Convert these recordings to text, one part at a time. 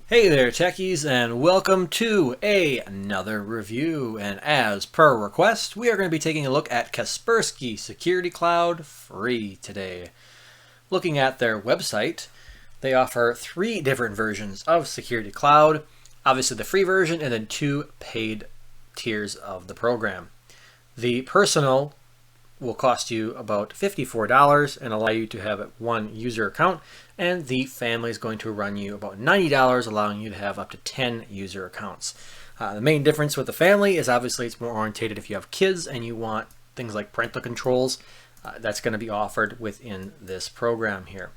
Hey there techies, and welcome to another review. And as per request, we are going to be taking a look at Kaspersky Security Cloud free today. Looking at their website, they offer 3 different versions of Security Cloud. Obviously the free version and then 2 paid tiers of the program. The personal will cost you about $54 and allow you to have 1 user account, and the family is going to run you about $90, allowing you to have up to 10 user accounts. The main difference with the family is obviously it's more orientated if you have kids and you want things like parental controls. That's going to be offered within this program here.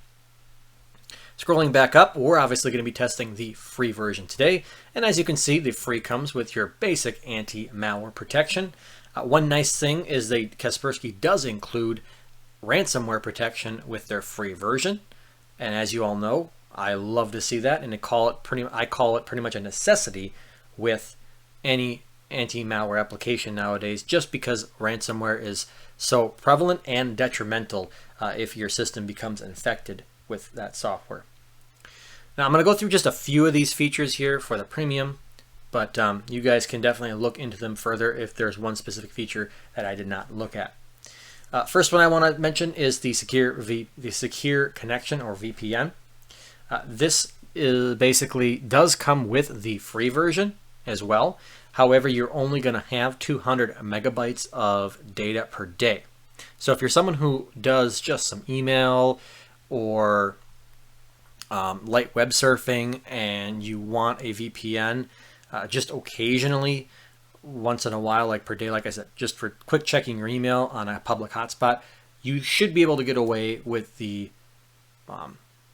Scrolling back up, we're obviously going to be testing the free version today, and as you can see, the free comes with your basic anti-malware protection. One nice thing is that Kaspersky does include ransomware protection with their free version, and as you all know, I love to see that, and I call it pretty much a necessity with any anti-malware application nowadays, just because ransomware is so prevalent and detrimental if your system becomes infected with that software. Now I'm going to go through just a few of these features here for the premium, but you guys can definitely look into them further if there's one specific feature that I did not look at. First one I want to mention is the secure connection, or VPN. This basically does come with the free version as well. However, you're only going to have 200 megabytes of data per day. So if you're someone who does just some email or light web surfing and you want a VPN just occasionally, once in a while, like per day, like I said, just for quick checking your email on a public hotspot, you should be able to get away with the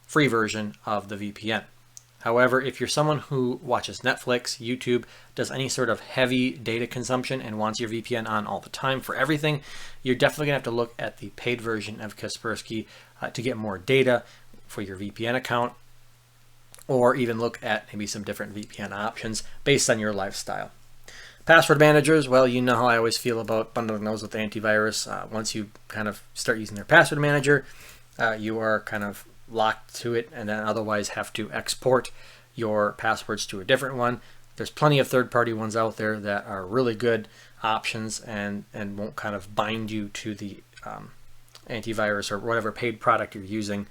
free version of the VPN. However, if you're someone who watches Netflix, YouTube, does any sort of heavy data consumption and wants your VPN on all the time for everything, you're definitely going to have to look at the paid version of Kaspersky to get more data for your VPN account, or even look at maybe some different VPN options based on your lifestyle. Password managers, well, you know how I always feel about bundling those with antivirus. Once you kind of start using their password manager, you are kind of locked to it, and then otherwise have to export your passwords to a different one. There's plenty of third-party ones out there that are really good options and won't kind of bind you to the antivirus or whatever paid product you're using.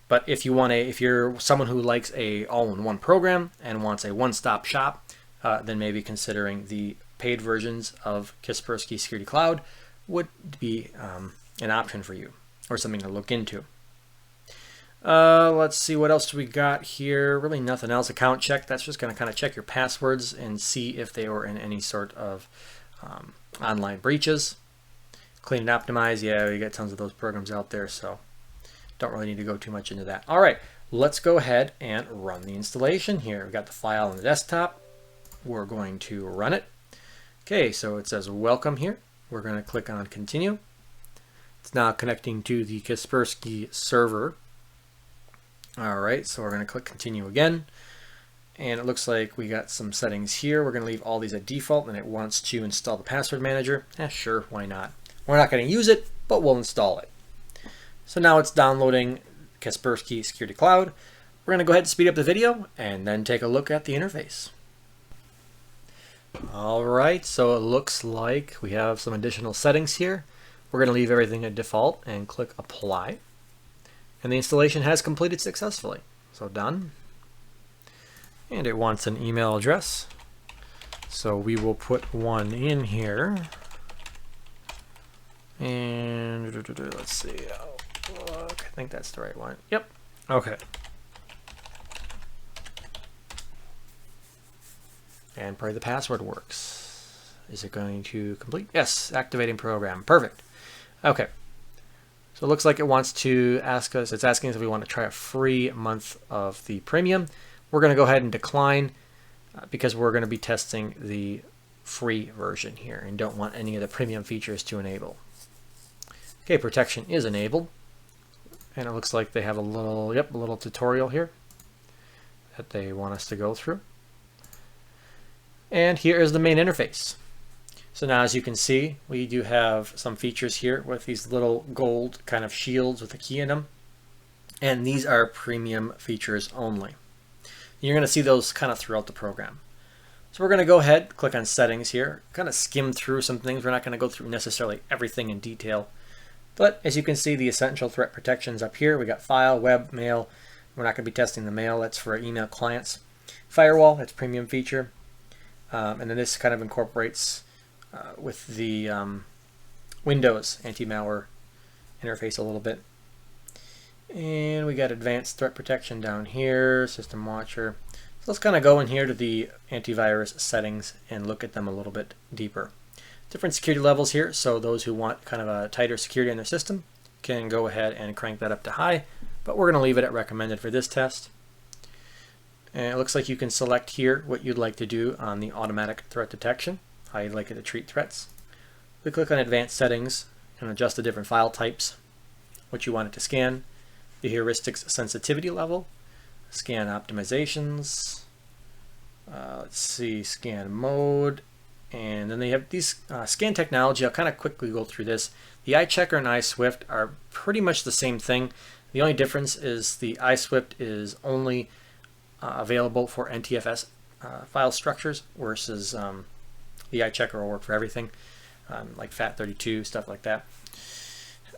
But if you're someone who likes a all-in-one program and wants a one-stop shop, then maybe considering the paid versions of Kaspersky Security Cloud would be an option for you, or something to look into. Let's see, what else do we got here? Really nothing else. Account check, that's just going to kind of check your passwords and see if they were in any sort of online breaches. Clean and optimize, yeah, we got tons of those programs out there, so don't really need to go too much into that. All right, let's go ahead and run the installation here. We've got the file on the desktop. We're going to run it. Okay, so it says welcome here. We're going to click on continue. It's now connecting to the Kaspersky server. All right, so we're going to click continue again. And it looks like we got some settings here. We're going to leave all these at default, and it wants to install the password manager. Sure, why not? We're not going to use it, but we'll install it. So now it's downloading Kaspersky Security Cloud. We're going to go ahead and speed up the video and then take a look at the interface. All right, so it looks like we have some additional settings here. We're going to leave everything at default and click apply. And the installation has completed successfully. So done. And it wants an email address. So we will put one in here. And let's see. Look, I think that's the right one. Yep. Okay. And probably the password works. Is it going to complete? Yes, activating program. Perfect. Okay. So it looks like it wants to ask us, it's asking us if we want to try a free month of the premium. We're going to go ahead and decline because we're going to be testing the free version here and don't want any of the premium features to enable. Okay, protection is enabled. And it looks like they have a little tutorial here that they want us to go through. And here is the main interface. So now, as you can see, we do have some features here with these little gold kind of shields with a key in them. And these are premium features only. You're going to see those kind of throughout the program. So we're going to go ahead, click on settings here, kind of skim through some things. We're not going to go through necessarily everything in detail. But as you can see, the essential threat protections up here. We got file, web, mail. We're not going to be testing the mail. That's for email clients. Firewall, that's premium feature. And then this kind of incorporates with the Windows anti-malware interface a little bit. And we got advanced threat protection down here, system watcher. So let's kind of go in here to the antivirus settings and look at them a little bit deeper. Different security levels here, so those who want kind of a tighter security in their system can go ahead and crank that up to high, but we're going to leave it at recommended for this test. And it looks like you can select here what you'd like to do on the automatic threat detection, how you'd like it to treat threats. We click on advanced settings and adjust the different file types, what you want it to scan, the heuristics sensitivity level, scan optimizations, let's see, scan mode, and then they have these scan technology. I'll kind of quickly go through this. The iChecker and iSwift are pretty much the same thing. The only difference is the iSwift is only available for NTFS file structures, versus the iChecker will work for everything, like FAT32, stuff like that.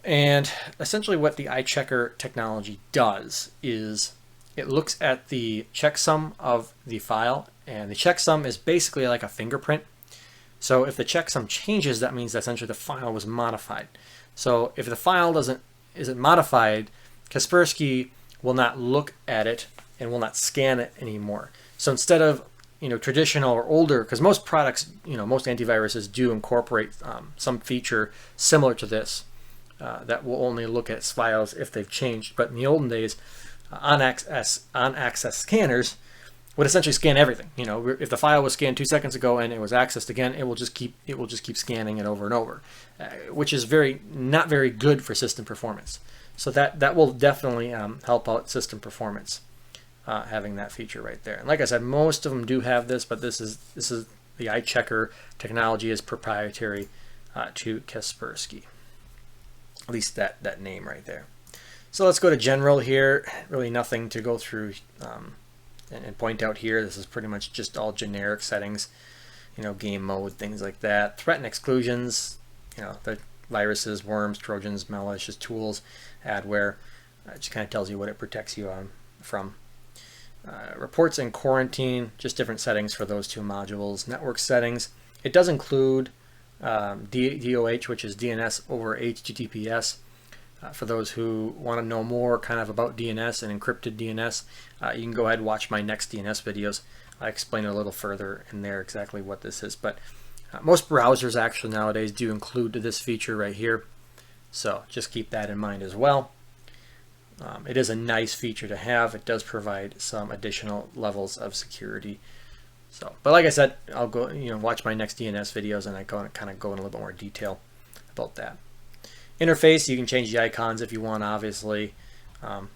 And essentially what the iChecker technology does is it looks at the checksum of the file, and the checksum is basically like a fingerprint. So if the checksum changes, that means that essentially the file was modified. So if the file isn't modified, Kaspersky will not look at it and will not scan it anymore. So instead of traditional or older, because most products, most antiviruses do incorporate some feature similar to this that will only look at files if they've changed. But in the olden days, on-access scanners would essentially scan everything. If the file was scanned 2 seconds ago and it was accessed again, it will just keep scanning it over and over, which is not very good for system performance. So that will definitely help out system performance, having that feature right there. And like I said, most of them do have this, but this is the iChecker technology is proprietary to Kaspersky. At least that name right there. So let's go to general here. Really nothing to go through and point out here. This is pretty much just all generic settings, game mode, things like that. Threat and exclusions, the viruses, worms, trojans, malicious tools, adware. It just kind of tells you what it protects you from. Reports and quarantine, just different settings for those two modules. Network settings, it does include DOH, which is DNS over HTTPS. For those who want to know more kind of about DNS and encrypted DNS, you can go ahead and watch my next DNS videos. I explain it a little further in there exactly what this is. But most browsers actually nowadays do include this feature right here. So just keep that in mind as well. It is a nice feature to have. It does provide some additional levels of security. So, but like I said, I'll go watch my next DNS videos and I kind of go in a little bit more detail about that. Interface, you can change the icons if you want, obviously. So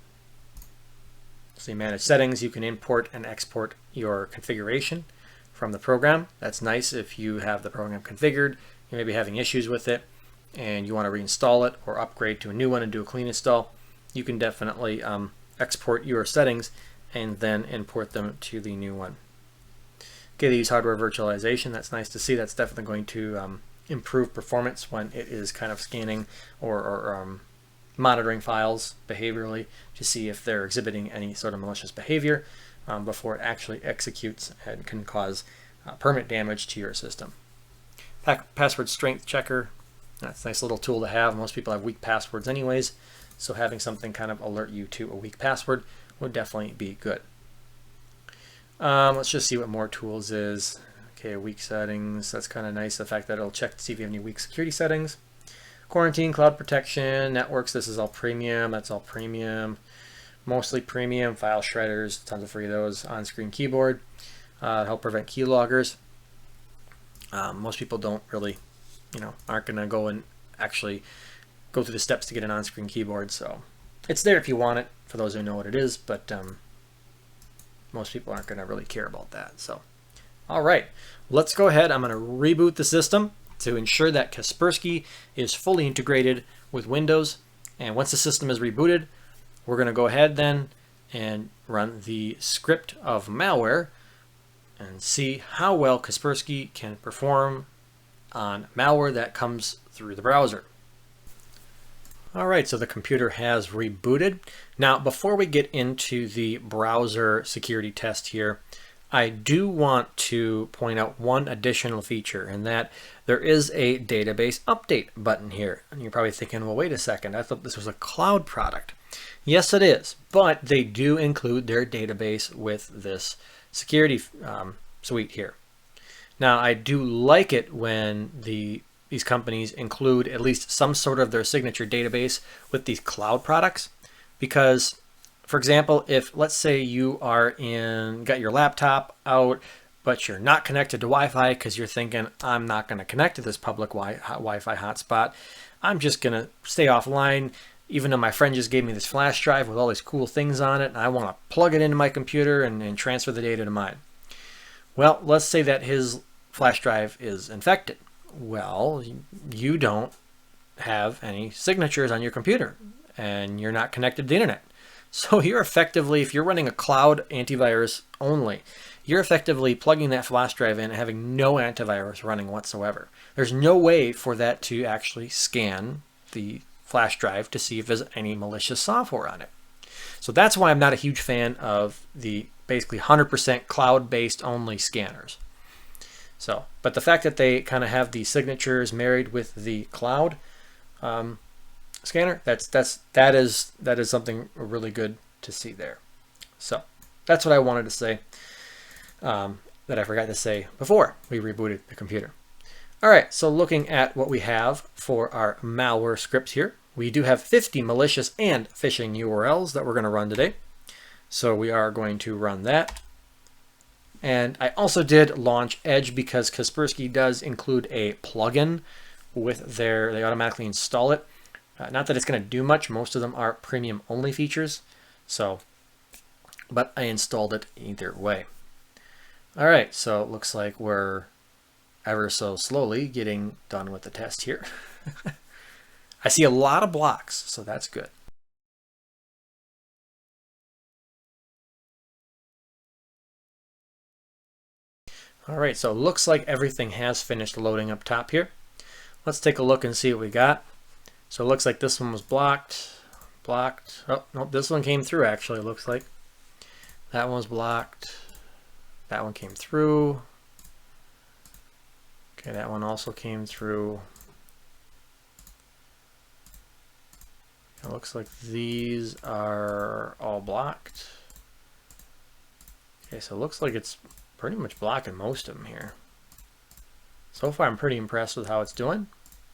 you manage settings, you can import and export your configuration from the program. That's nice if you have the program configured, you may be having issues with it, and you want to reinstall it or upgrade to a new one and do a clean install. You can definitely export your settings and then import them to the new one. Okay, they use hardware virtualization. That's nice to see. That's definitely going to improve performance when it is kind of scanning or monitoring files behaviorally to see if they're exhibiting any sort of malicious behavior before it actually executes and can cause permanent damage to your system. Password strength checker, that's a nice little tool to have. Most people have weak passwords anyways, so having something kind of alert you to a weak password would definitely be good. Let's just see what more tools is. Okay, weak settings, that's kind of nice. The fact that it'll check to see if you have any weak security settings. Quarantine, cloud protection, networks, this is all premium. That's all premium. Mostly premium. File shredders, tons of free of those. On-screen keyboard, help prevent keyloggers. Most people don't really, aren't going to go and actually go through the steps to get an on-screen keyboard. So it's there if you want it, for those who know what it is, but most people aren't going to really care about that. So, all right, let's go ahead. I'm going to reboot the system to ensure that Kaspersky is fully integrated with Windows. And once the system is rebooted, we're going to go ahead then and run the script of malware and see how well Kaspersky can perform on malware that comes through the browser. Alright, so the computer has rebooted. Now, before we get into the browser security test here, I do want to point out one additional feature, and that there is a database update button here. And you're probably thinking, well, wait a second, I thought this was a cloud product. Yes, it is, but they do include their database with this security suite here. Now, I do like it when these companies include at least some sort of their signature database with these cloud products, because, for example, if let's say you got your laptop out, but you're not connected to Wi-Fi because you're thinking, I'm not going to connect to this public Wi-Fi hotspot. I'm just going to stay offline, even though my friend just gave me this flash drive with all these cool things on it, and I want to plug it into my computer and transfer the data to mine. Well, let's say that his flash drive is infected. Well, you don't have any signatures on your computer, and you're not connected to the internet. So you're effectively, if you're running a cloud antivirus only, you're effectively plugging that flash drive in and having no antivirus running whatsoever. There's no way for that to actually scan the flash drive to see if there's any malicious software on it. So that's why I'm not a huge fan of the basically 100% cloud-based only scanners. So, but the fact that they kind of have the signatures married with the cloud scanner, that is something really good to see there. So that's what I wanted to say that I forgot to say before we rebooted the computer. All right, so looking at what we have for our malware scripts here, we do have 50 malicious and phishing URLs that we're going to run today. So we are going to run that. And I also did launch Edge because Kaspersky does include a plugin with they automatically install it. Not that it's going to do much. Most of them are premium only features. So, but I installed it either way. All right, so it looks like we're ever so slowly getting done with the test here. I see a lot of blocks, so that's good. All right, so it looks like everything has finished loading up top here. Let's take a look and see what we got. So it looks like this one was blocked. Oh, no, this one came through actually, it looks like. That one was blocked. That one came through. Okay, that one also came through. It looks like these are all blocked. Okay, so it looks like it's pretty much blocking most of them here. So far, I'm pretty impressed with how it's doing.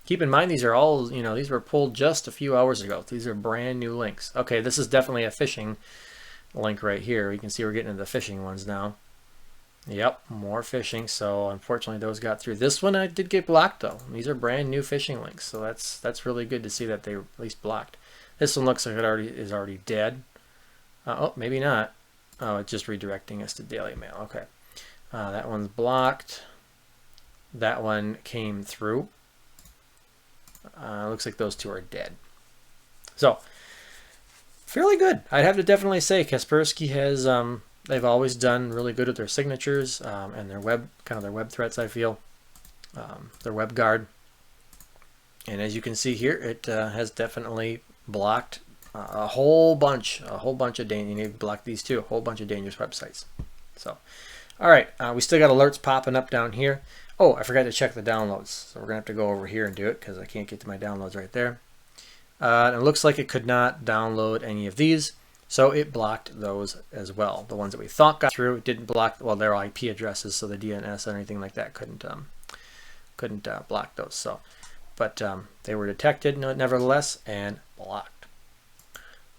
Keep in mind, these are all, these were pulled just a few hours ago. These are brand new links. Okay, this is definitely a phishing link right here. You can see we're getting into the phishing ones now. Yep, more phishing. So unfortunately, those got through. This one I did get blocked though. These are brand new phishing links, so that's really good to see that they were at least blocked. This one looks like it is already dead. Oh, maybe not. Oh, it's just redirecting us to Daily Mail. Okay. That one's blocked. That one came through. Looks like those two are dead. So, fairly good. I'd have to definitely say Kaspersky has, they've always done really good with their signatures and their web threats, I feel. Their web guard. And as you can see here, it has definitely blocked a whole bunch of you need to block these too, a whole bunch of dangerous websites. So, all right, we still got alerts popping up down here. Oh, I forgot to check the downloads, so we're gonna have to go over here and do it because I can't get to my downloads right there. And it looks like it could not download any of these, so it blocked those as well. The ones that we thought got through, it didn't block. Well, their IP addresses, so the DNS or anything like that couldn't block those. So, but they were detected nevertheless and blocked.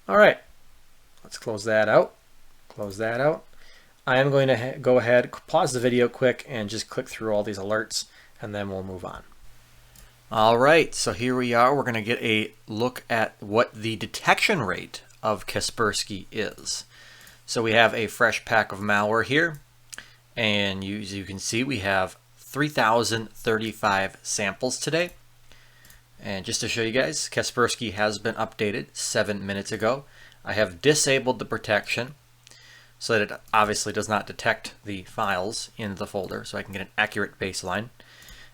All right, let's close that out. Close that out. I am going to go ahead, pause the video quick, and just click through all these alerts, and then we'll move on. All right, so here we are. We're going to get a look at what the detection rate of Kaspersky is. So we have a fresh pack of malware here, and as you can see, we have 3,035 samples today. And just to show you guys, Kaspersky has been updated 7 minutes ago. I have disabled the protection so that it obviously does not detect the files in the folder, so I can get an accurate baseline.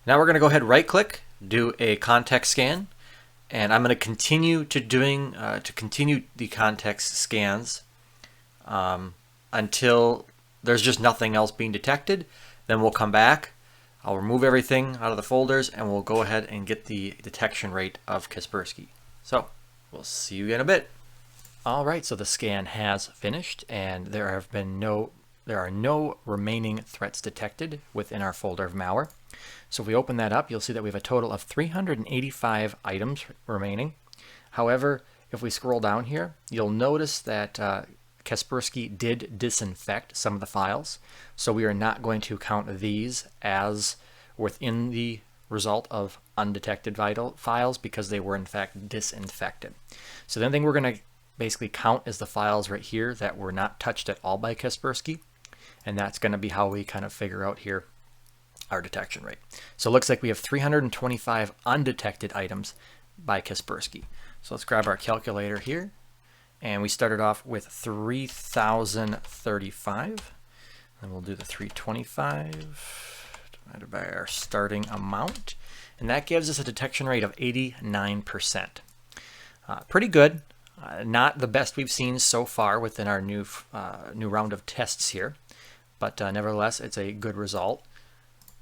Now we're going to go ahead, right click, do a context scan, and I'm going to continue continue the context scans until there's just nothing else being detected. Then we'll come back, I'll remove everything out of the folders, and we'll go ahead and get the detection rate of Kaspersky. So we'll see you in a bit. All right, so the scan has finished, and there are no remaining threats detected within our folder of malware. So if we open that up, you'll see that we have a total of 385 items remaining. However, if we scroll down here, you'll notice that Kaspersky did disinfect some of the files. So we are not going to count these as within the result of undetected vital files because they were in fact disinfected. So the only thing we're going to basically count is the files right here that were not touched at all by Kaspersky. And that's going to be how we kind of figure out here our detection rate. So it looks like we have 325 undetected items by Kaspersky. So let's grab our calculator here, and we started off with 3,035, and we'll do the 325 divided by our starting amount, and that gives us a detection rate of 89%. Pretty good. Not the best we've seen so far within our new round of tests here, but nevertheless, it's a good result.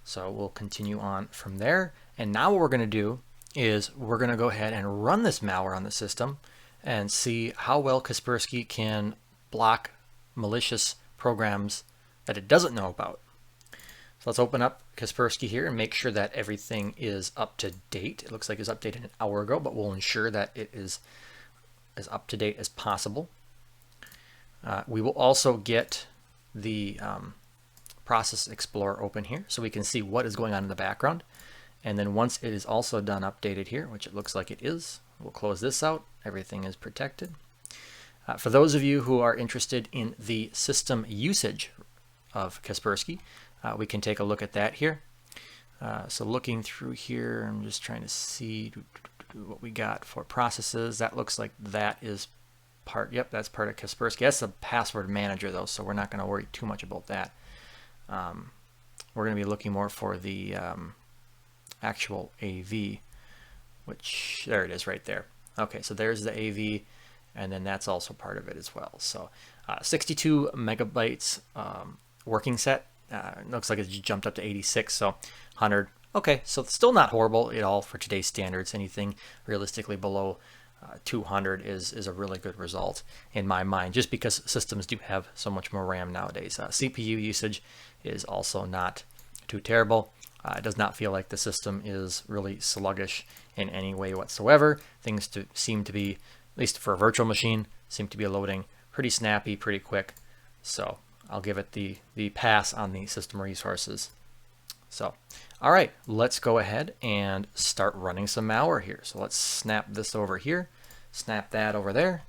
So we'll continue on from there. And now what we're going to do is we're going to go ahead and run this malware on the system and see how well Kaspersky can block malicious programs that it doesn't know about. So let's open up Kaspersky here and make sure that everything is up to date. It looks like it was updated an hour ago, but we'll ensure that it is as up to date as possible. We will also get the Process Explorer open here so we can see what is going on in the background. And then once it is also done updated here, which it looks like it is, we'll close this out. Everything is protected. For those of you who are interested in the system usage of Kaspersky, we can take a look at that here. So looking through here, I'm just trying to see what we got for processes. That looks like that is part, yep, that's part of Kaspersky. That's the password manager though, so we're not going to worry too much about that. We're going to be looking more for the actual AV, which, there it is right there. Okay, so there's the AV, and then that's also part of it as well. So 62 megabytes working set. Looks like it's jumped up to 86, so 100. Okay, so it's still not horrible at all for today's standards. Anything realistically below 200 is a really good result in my mind, just because systems do have so much more RAM nowadays. CPU usage is also not too terrible. It does not feel like the system is really sluggish in any way whatsoever. Things seem to be, at least for a virtual machine, seem to be loading pretty snappy, pretty quick. So I'll give it the pass on the system resources. So, all right, let's go ahead and start running some malware here. So let's snap this over here, snap that over there.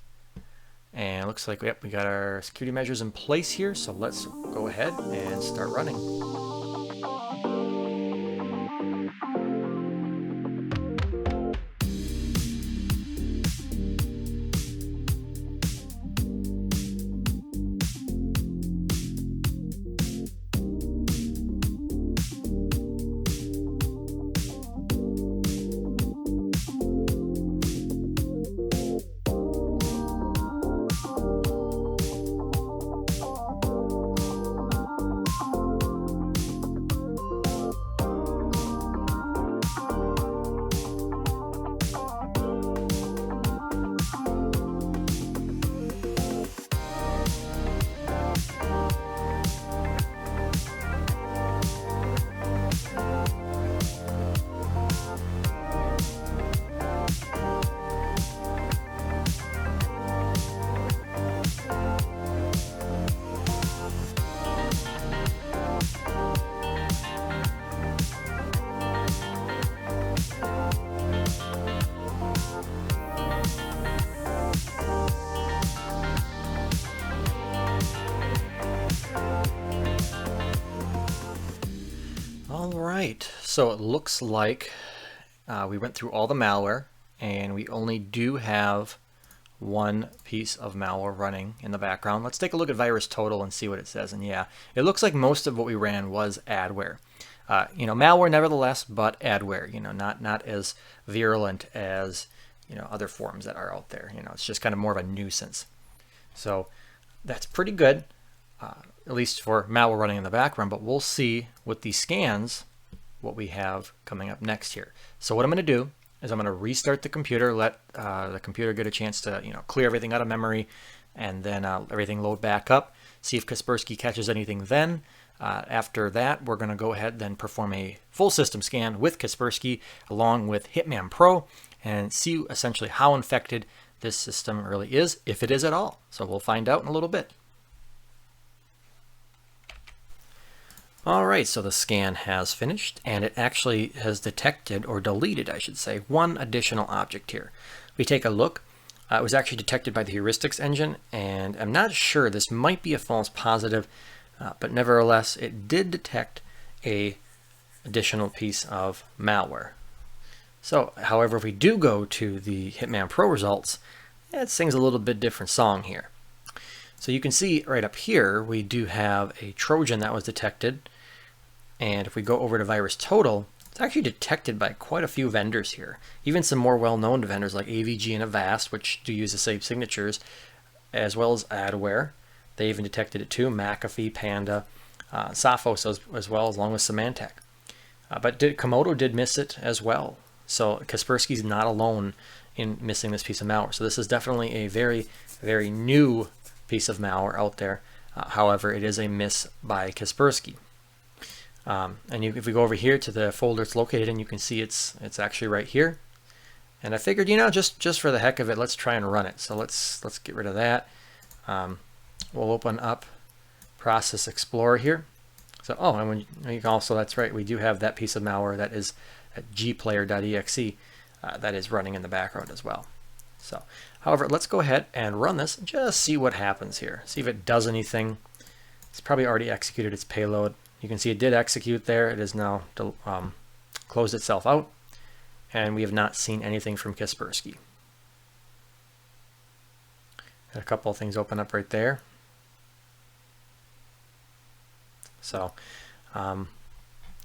And it looks like, yep, we got our security measures in place here. So let's go ahead and start running. Alright, so it looks like we went through all the malware, and we only do have one piece of malware running in the background. Let's take a look at virus total and see what it says. And yeah, it looks like most of what we ran was adware. Malware nevertheless, but adware, not as virulent as, other forms that are out there. It's just kind of more of a nuisance. So that's pretty good, at least for malware running in the background, but we'll see with these scans what we have coming up next here. So what I'm going to do is I'm going to restart the computer, let the computer get a chance to clear everything out of memory, and then everything load back up, see if Kaspersky catches anything then. After that, we're going to go ahead and perform a full system scan with Kaspersky along with Hitman Pro and see essentially how infected this system really is, if it is at all. So we'll find out in a little bit. All right, so the scan has finished, and it actually has detected, or deleted, I should say, one additional object here. We take a look. It was actually detected by the heuristics engine, and I'm not sure, this might be a false positive, but nevertheless, it did detect a additional piece of malware. So, however, if we do go to the Hitman Pro results, it sings a little bit different song here. So you can see right up here, we do have a Trojan that was detected. And if we go over to virus total, it's actually detected by quite a few vendors here. Even some more well-known vendors like AVG and Avast, which do use the same signatures, as well as adware. They even detected it too, McAfee, Panda, Sophos as well, along with Symantec. But Komodo did miss it as well. So Kaspersky's not alone in missing this piece of malware. So this is definitely a very, very new piece of malware out there. However, it is a miss by Kaspersky. If we go over here to the folder it's located in, you can see it's actually right here. And I figured, just for the heck of it, let's try and run it. So let's get rid of that. We'll open up Process Explorer here. So, and you can also, that's right, we do have that piece of malware that is at gplayer.exe that is running in the background as well. So, however, let's go ahead and run this and just see what happens here. See if it does anything. It's probably already executed its payload. You can see it did execute there. It is now closed itself out, and we have not seen anything from Kaspersky. Got a couple of things open up right there. So,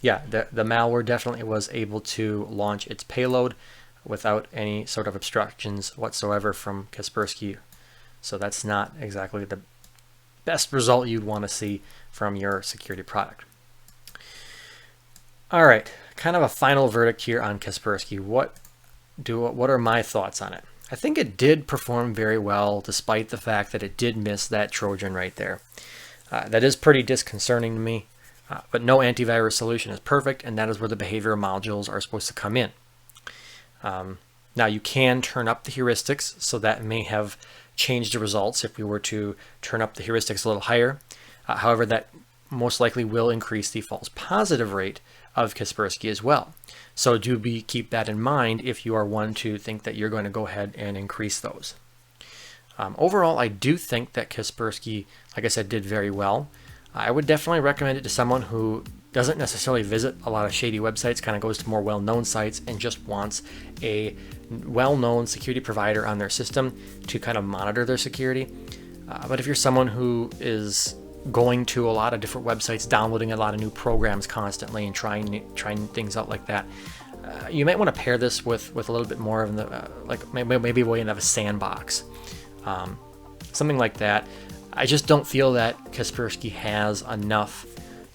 yeah, the malware definitely was able to launch its payload without any sort of obstructions whatsoever from Kaspersky. So that's not exactly the best result you'd want to see from your security product. All right, kind of a final verdict here on Kaspersky. What are my thoughts on it? I think it did perform very well, despite the fact that it did miss that Trojan right there. That is pretty disconcerting to me, but no antivirus solution is perfect, and that is where the behavioral modules are supposed to come in. Now you can turn up the heuristics, so that may have changed the results if we were to turn up the heuristics a little higher. However, that most likely will increase the false positive rate of Kaspersky as well. So keep that in mind if you are one to think that you're going to go ahead and increase those. Overall, I do think that Kaspersky, like I said, did very well. I would definitely recommend it to someone who doesn't necessarily visit a lot of shady websites, kind of goes to more well-known sites and just wants a well-known security provider on their system to kind of monitor their security. But if you're someone who is going to a lot of different websites, downloading a lot of new programs constantly and trying things out like that, you might want to pair this with a little bit more of the maybe a way to have a sandbox, something like that. I just don't feel that Kaspersky has enough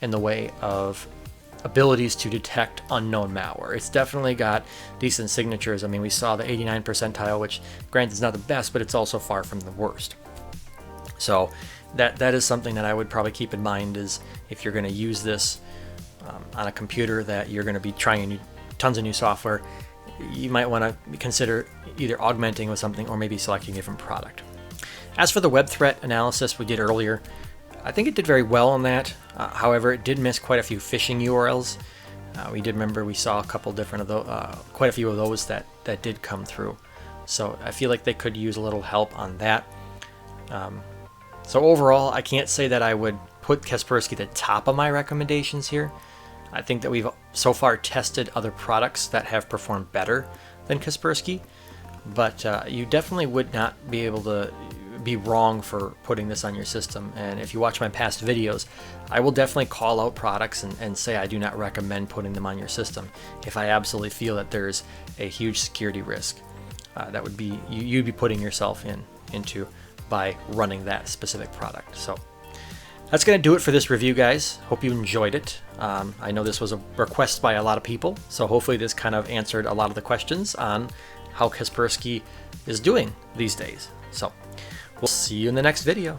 in the way of abilities to detect unknown malware. It's definitely got decent signatures. I mean, we saw the 89 percentile, which granted is not the best, but it's also far from the worst. So that is something that I would probably keep in mind, is if you're going to use this on a computer that you're going to be trying tons of new software, you might want to consider either augmenting with something or maybe selecting a different product. As for the web threat analysis we did earlier, I think it did very well on that. However, it did miss quite a few phishing URLs. We did remember we saw a couple different of those, quite a few of those that did come through. So I feel like they could use a little help on that. So overall, I can't say that I would put Kaspersky at the top of my recommendations here. I think that we've so far tested other products that have performed better than Kaspersky. but you definitely would not be able to be wrong for putting this on your system. And if you watch my past videos, I will definitely call out products and say I do not recommend putting them on your system if I absolutely feel that there's a huge security risk. That would be you'd be putting yourself into by running that specific product. So that's going to do it for this review, guys. Hope you enjoyed it. I know this was a request by a lot of people, so hopefully this kind of answered a lot of the questions on how Kaspersky is doing these days. So we'll see you in the next video.